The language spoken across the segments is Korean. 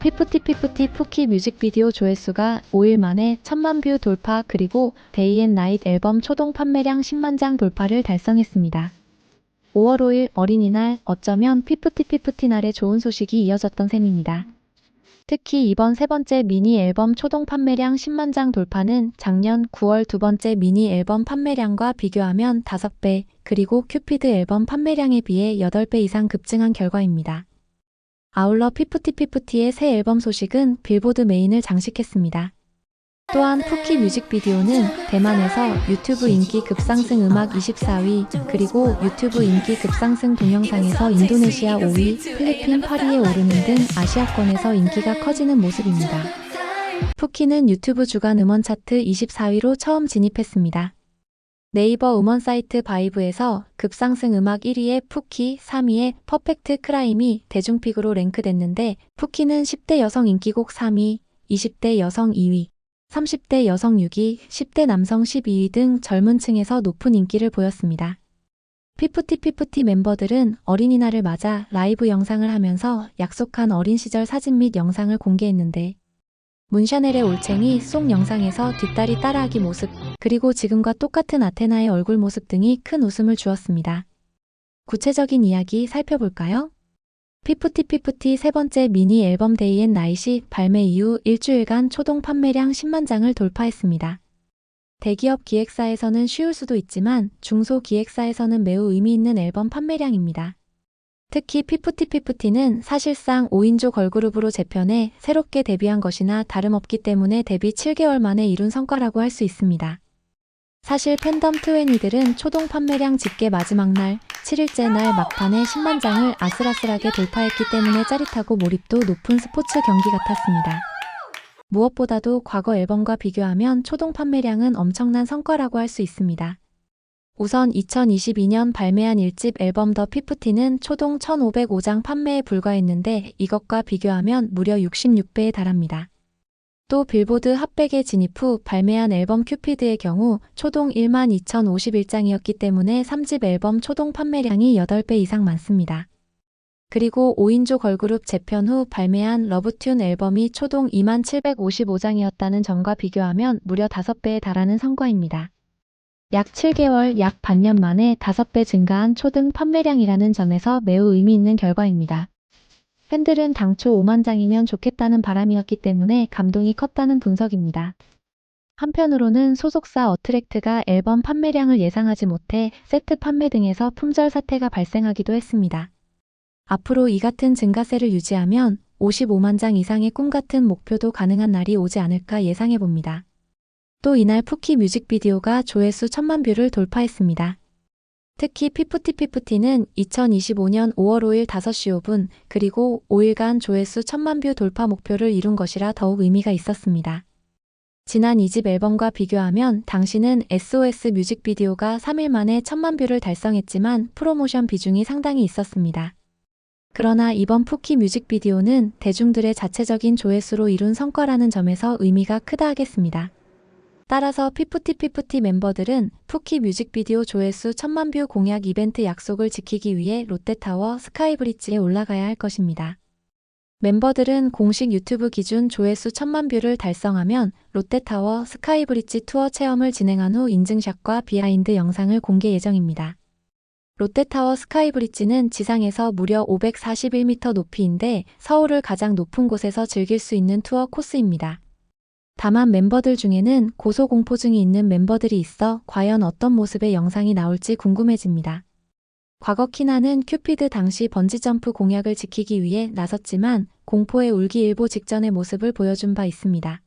피프티 푸키 뮤직비디오 조회수가 5일 만에 1000만 뷰 돌파 그리고 데이 앤 나잇 앨범 초동 판매량 10만 장 돌파를 달성했습니다. 5월 5일 어린이날 어쩌면 피프티 날에 좋은 소식이 이어졌던 셈입니다. 특히 이번 세 번째 미니 앨범 초동 판매량 10만 장 돌파는 작년 9월 두 번째 미니 앨범 판매량과 비교하면 5배, 그리고 큐피드 앨범 판매량에 비해 8배 이상 급증한 결과입니다. 아울러 피프티의 새 앨범 소식은 빌보드 메인을 장식했습니다. 또한 푸키 뮤직비디오는 대만에서 유튜브 인기 급상승 음악 24위, 그리고 유튜브 인기 급상승 동영상에서 인도네시아 5위, 필리핀 8위에 오르는 등 아시아권에서 인기가 커지는 모습입니다. 푸키는 유튜브 주간 음원 차트 24위로 처음 진입했습니다. 네이버 음원 사이트 바이브에서 급상승 음악 1위에 푸키, 3위에 퍼펙트 크라임이 대중픽으로 랭크됐는데 푸키는 10대 여성 인기곡 3위, 20대 여성 2위, 30대 여성 6위, 10대 남성 12위 등 젊은 층에서 높은 인기를 보였습니다. 피프티 멤버들은 어린이날을 맞아 라이브 영상을 하면서 약속한 어린 시절 사진 및 영상을 공개했는데 문샤넬의 올챙이 송 영상에서 뒷다리 따라하기 모습, 그리고 지금과 똑같은 아테나의 얼굴 모습 등이 큰 웃음을 주었습니다. 구체적인 이야기 살펴볼까요? 피프티 세 번째 미니 앨범 데이 앤 나잇이 발매 이후 일주일간 초동 판매량 10만 장을 돌파했습니다. 대기업 기획사에서는 쉬울 수도 있지만 중소 기획사에서는 매우 의미 있는 앨범 판매량입니다. 특히 피프티는 사실상 5인조 걸그룹으로 재편해 새롭게 데뷔한 것이나 다름없기 때문에 데뷔 7개월 만에 이룬 성과라고 할 수 있습니다. 사실 팬덤 20들은 초동 판매량 집계 마지막 날, 7일째 날 막판에 10만 장을 아슬아슬하게 돌파했기 때문에 짜릿하고 몰입도 높은 스포츠 경기 같았습니다. 무엇보다도 과거 앨범과 비교하면 초동 판매량은 엄청난 성과라고 할 수 있습니다. 우선 2022년 발매한 1집 앨범 더 피프티는 초동 1505장 판매에 불과했는데 이것과 비교하면 무려 66배에 달합니다. 또 빌보드 핫100에 진입 후 발매한 앨범 큐피드의 경우 초동 12,051장이었기 때문에 3집 앨범 초동 판매량이 8배 이상 많습니다. 그리고 5인조 걸그룹 재편 후 발매한 러브튠 앨범이 초동 2755장이었다는 점과 비교하면 무려 5배에 달하는 성과입니다. 약 7개월, 약 반년 만에 5배 증가한 초등 판매량이라는 점에서 매우 의미 있는 결과입니다. 팬들은 당초 5만 장이면 좋겠다는 바람이었기 때문에 감동이 컸다는 분석입니다. 한편으로는 소속사 어트랙트가 앨범 판매량을 예상하지 못해 세트 판매 등에서 품절 사태가 발생하기도 했습니다. 앞으로 이 같은 증가세를 유지하면 55만 장 이상의 꿈같은 목표도 가능한 날이 오지 않을까 예상해봅니다. 또 이날 푸키 뮤직비디오가 조회수 1000만 뷰를 돌파했습니다. 특히 피프티는 2025년 5월 5일 5시 5분 그리고 5일간 조회수 1000만 뷰 돌파 목표를 이룬 것이라 더욱 의미가 있었습니다. 지난 2집 앨범과 비교하면 당시는 SOS 뮤직비디오가 3일 만에 1000만 뷰를 달성했지만 프로모션 비중이 상당히 있었습니다. 그러나 이번 푸키 뮤직비디오는 대중들의 자체적인 조회수로 이룬 성과라는 점에서 의미가 크다 하겠습니다. 따라서 피프티 멤버들은 푸키 뮤직비디오 조회수 1000만 뷰 공약 이벤트 약속을 지키기 위해 롯데타워 스카이브리지에 올라가야 할 것입니다. 멤버들은 공식 유튜브 기준 조회수 1000만 뷰를 달성하면 롯데타워 스카이브리지 투어 체험을 진행한 후 인증샷과 비하인드 영상을 공개 예정입니다. 롯데타워 스카이브리지는 지상에서 무려 541m 높이인데 서울을 가장 높은 곳에서 즐길 수 있는 투어 코스입니다. 다만 멤버들 중에는 고소공포증이 있는 멤버들이 있어 과연 어떤 모습의 영상이 나올지 궁금해집니다. 과거 키나는 큐피드 당시 번지점프 공약을 지키기 위해 나섰지만 공포에 울기일보 직전의 모습을 보여준 바 있습니다.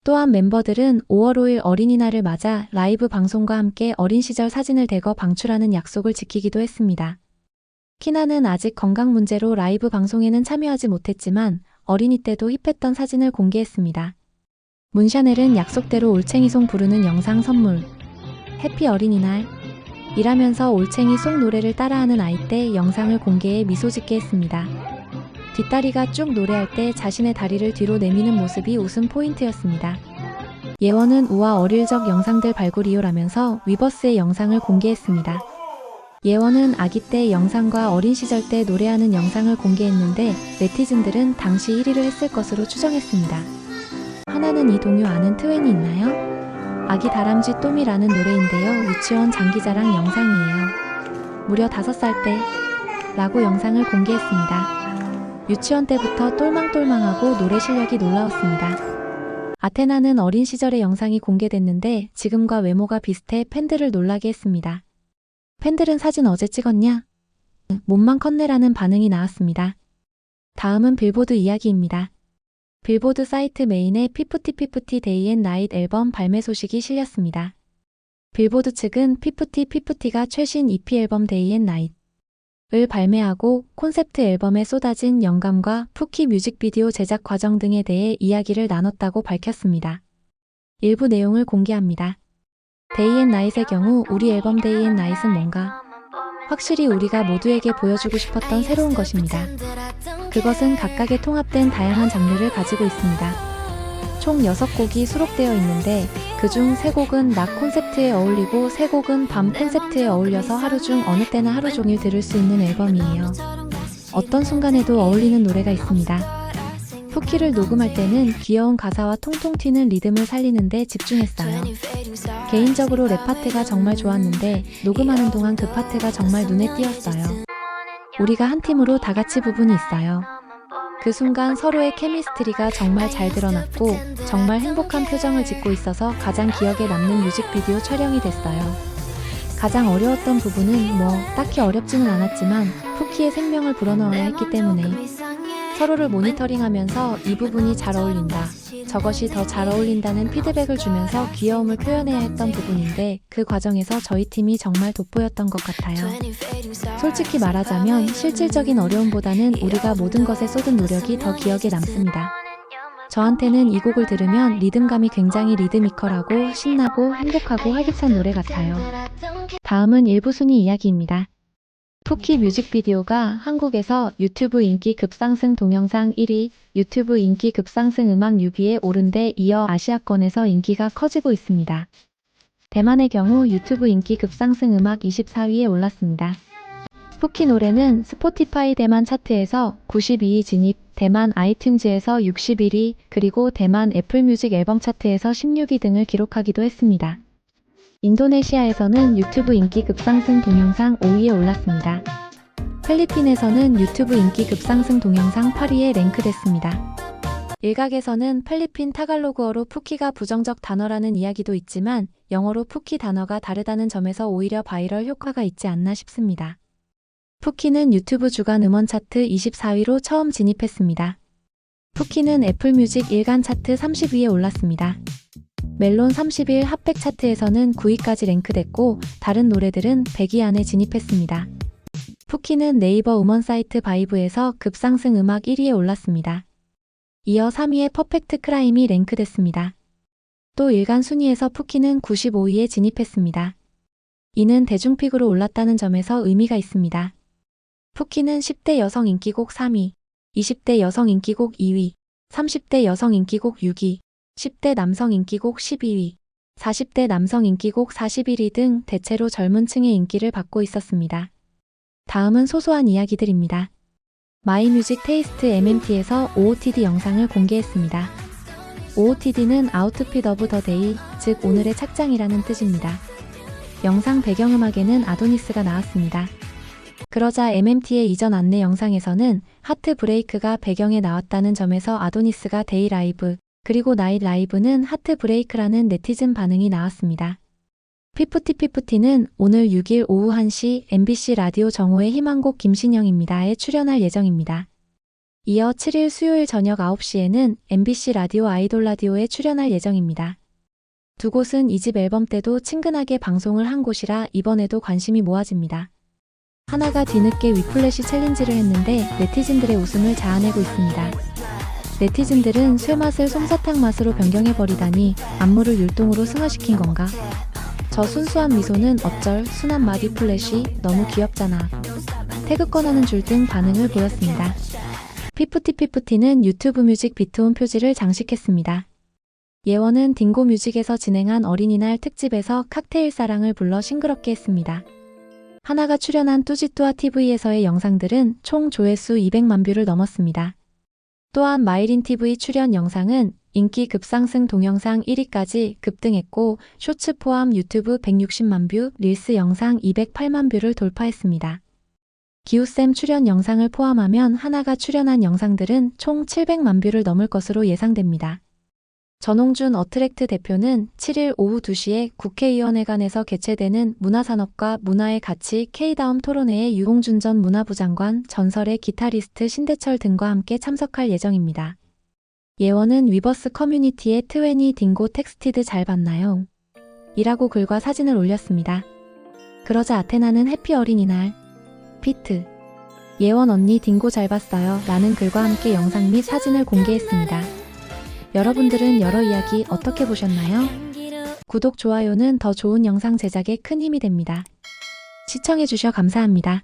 또한 멤버들은 5월 5일 어린이날을 맞아 라이브 방송과 함께 어린 시절 사진을 대거 방출하는 약속을 지키기도 했습니다. 키나는 아직 건강 문제로 라이브 방송에는 참여하지 못했지만 어린이 때도 힙했던 사진을 공개했습니다. 문샤넬은 약속대로 올챙이송 부르는 영상 선물. 해피 어린이날. 일하면서 올챙이 송 노래를 따라하는 아이 때 영상을 공개해 미소 짓게 했습니다. 뒷다리가 쭉 노래할 때 자신의 다리를 뒤로 내미는 모습이 웃음 포인트였습니다. 예원은 우아 어릴 적 영상들 발굴 이후라면서 위버스의 영상을 공개했습니다. 예원은 아기 때 영상과 어린 시절 때 노래하는 영상을 공개했는데 네티즌들은 당시 1위를 했을 것으로 추정했습니다. 하나는 이 동요 아는 트웬이 있나요? 아기 다람쥐 또미라는 노래인데요. 유치원 장기자랑 영상이에요. 무려 5살 때 라고 영상을 공개했습니다. 유치원 때부터 똘망똘망하고 노래 실력이 놀라웠습니다. 아테나는 어린 시절의 영상이 공개됐는데 지금과 외모가 비슷해 팬들을 놀라게 했습니다. 팬들은 사진 어제 찍었냐? 몸만 컸네라는 반응이 나왔습니다. 다음은 빌보드 이야기입니다. 빌보드 사이트 메인에 피프티 데이 앤 나잇 앨범 발매 소식이 실렸습니다. 빌보드 측은 피프티가 최신 EP 앨범 데이 앤 나잇을 발매하고 콘셉트 앨범에 쏟아진 영감과 푸키 뮤직비디오 제작 과정 등에 대해 이야기를 나눴다고 밝혔습니다. 일부 내용을 공개합니다. 데이 앤 나잇의 경우 우리 앨범 데이 앤 나잇은 뭔가 확실히 우리가 모두에게 보여주고 싶었던 새로운 것입니다. 그것은 각각의 통합된 다양한 장르를 가지고 있습니다. 총 6곡이 수록되어 있는데 그중 3곡은 낮 콘셉트에 어울리고 3곡은 밤 콘셉트에 어울려서 하루 중 어느 때나 하루 종일 들을 수 있는 앨범이에요. 어떤 순간에도 어울리는 노래가 있습니다. 푸키를 녹음할 때는 귀여운 가사와 통통 튀는 리듬을 살리는 데 집중했어요. 개인적으로 랩 파트가 정말 좋았는데 녹음하는 동안 그 파트가 정말 눈에 띄었어요. 우리가 한 팀으로 다 같이 부분이 있어요. 그 순간 서로의 케미스트리가 정말 잘 드러났고 정말 행복한 표정을 짓고 있어서 가장 기억에 남는 뮤직비디오 촬영이 됐어요. 가장 어려웠던 부분은 딱히 어렵지는 않았지만 푸키의 생명을 불어넣어야 했기 때문에 서로를 모니터링하면서 이 부분이 잘 어울린다, 저것이 더 잘 어울린다는 피드백을 주면서 귀여움을 표현해야 했던 부분인데 그 과정에서 저희 팀이 정말 돋보였던 것 같아요. 솔직히 말하자면 실질적인 어려움보다는 우리가 모든 것에 쏟은 노력이 더 기억에 남습니다. 저한테는 이 곡을 들으면 리듬감이 굉장히 리드미컬하고 신나고 행복하고 활기찬 노래 같아요. 다음은 일부 순위 이야기입니다. 푸키 뮤직비디오가 한국에서 유튜브 인기 급상승 동영상 1위, 유튜브 인기 급상승 음악 6위에 오른 데 이어 아시아권에서 인기가 커지고 있습니다. 대만의 경우 유튜브 인기 급상승 음악 24위에 올랐습니다. 푸키 노래는 스포티파이 대만 차트에서 92위 진입, 대만 아이튠즈에서 61위, 그리고 대만 애플뮤직 앨범 차트에서 16위 등을 기록하기도 했습니다. 인도네시아에서는 유튜브 인기 급상승 동영상 5위에 올랐습니다. 필리핀에서는 유튜브 인기 급상승 동영상 8위에 랭크됐습니다. 일각에서는 필리핀 타갈로그어로 푸키가 부정적 단어라는 이야기도 있지만 영어로 푸키 단어가 다르다는 점에서 오히려 바이럴 효과가 있지 않나 싶습니다. 푸키는 유튜브 주간 음원 차트 24위로 처음 진입했습니다. 푸키는 애플뮤직 일간 차트 30위에 올랐습니다. 멜론 30일 핫백 차트에서는 9위까지 랭크됐고 다른 노래들은 100위 안에 진입했습니다. 푸키는 네이버 음원 사이트 바이브에서 급상승 음악 1위에 올랐습니다. 이어 3위에 퍼펙트 크라임이 랭크됐습니다. 또 일간 순위에서 푸키는 95위에 진입했습니다. 이는 대중픽으로 올랐다는 점에서 의미가 있습니다. 푸키는 10대 여성 인기곡 3위, 20대 여성 인기곡 2위, 30대 여성 인기곡 6위, 10대 남성 인기곡 12위, 40대 남성 인기곡 41위 등 대체로 젊은 층의 인기를 받고 있었습니다. 다음은 소소한 이야기들입니다. 마이뮤직 테이스트 MMT에서 OOTD 영상을 공개했습니다. OOTD는 아웃핏 오브 더 데이, 즉 오늘의 착장이라는 뜻입니다. 영상 배경음악에는 아도니스가 나왔습니다. 그러자 MMT의 이전 안내 영상에서는 하트 브레이크가 배경에 나왔다는 점에서 아도니스가 데이 라이브, 그리고 나잇 라이브는 하트 브레이크라는 네티즌 반응이 나왔습니다. 피프티는 오늘 6일 오후 1시 MBC 라디오 정오의 희망곡 김신영입니다에 출연할 예정입니다. 이어 7일 수요일 저녁 9시에는 MBC 라디오 아이돌 라디오에 출연할 예정입니다. 두 곳은 이 집 앨범 때도 친근하게 방송을 한 곳이라 이번에도 관심이 모아집니다. 하나가 뒤늦게 위플래시 챌린지를 했는데 네티즌들의 웃음을 자아내고 있습니다. 네티즌들은 쇠맛을 솜사탕 맛으로 변경해버리다니 안무를 율동으로 승화시킨 건가? 저 순수한 미소는 어쩔 순한 맛 위플래시 너무 귀엽잖아. 태그권하는 줄 등 반응을 보였습니다. 피프티는 유튜브 뮤직 비트온 표지를 장식했습니다. 예원은 딩고 뮤직에서 진행한 어린이날 특집에서 칵테일 사랑을 불러 싱그럽게 했습니다. 하나가 출연한 뚜지뚜아 TV에서의 영상들은 총 조회수 200만 뷰를 넘었습니다. 또한 마이린 TV 출연 영상은 인기 급상승 동영상 1위까지 급등했고 쇼츠 포함 유튜브 160만 뷰, 릴스 영상 208만 뷰를 돌파했습니다. 기우쌤 출연 영상을 포함하면 하나가 출연한 영상들은 총 700만 뷰를 넘을 것으로 예상됩니다. 전홍준 어트랙트 대표는 7일 오후 2시에 국회의원회관에서 개최되는 문화산업과 문화의 가치 K다움 토론회에 유홍준 전 문화부 장관, 전설의 기타리스트 신대철 등과 함께 참석할 예정입니다. 예원은 위버스 커뮤니티에 트웬이 딩고 텍스티드 잘 봤나요? 이라고 글과 사진을 올렸습니다. 그러자 아테나는 해피 어린이날 피트 예원 언니 딩고 잘 봤어요 라는 글과 함께 영상 및 사진을 공개했습니다. 여러분들은 여러 이야기 어떻게 보셨나요? 구독, 좋아요는 더 좋은 영상 제작에 큰 힘이 됩니다. 시청해주셔 감사합니다.